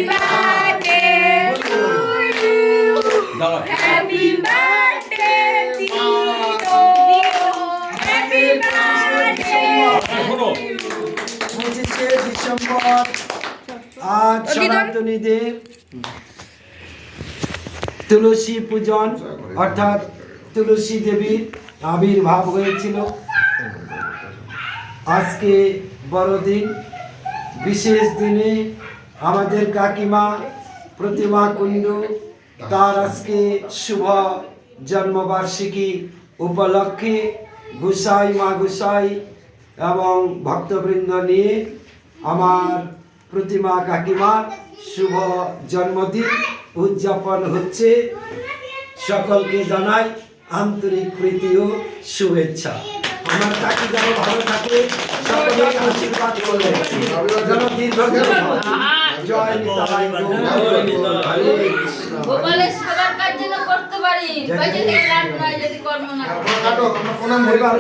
birthday to you. Happy birthday, Tito. Happy birthday. 25 December আজ সনাতনীদের তুলসী পূজন অর্থাৎ তুলসী দেবীর আবির্ভাব হয়েছিল। আজকে বড়দিন, বিশেষ দিনে আমাদের কাকিমা প্রতিমা কুণ্ডু তার আজকে শুভ জন্মবার্ষিকী উপলক্ষে গোসাই মা গোসাই এবং ভক্তবৃন্দ নিয়ে আমার প্রতিমা কাকিমার শুভ জন্মদিন উদযাপন হচ্ছে। সকলকে জানাই আন্তরিক প্রীতি ও শুভেচ্ছা। আমার কাকি যেন ভালো থাকে, সকলে আশীর্বাদ করবে, যেন দীর্ঘজীবী হয়। জয় নিতাই গৌর হরে কৃষ্ণ। গোপালের সবার কাজ যেন করতে পারি, বাইরে থেকে লাভ নয় যদি কর্ম না এবার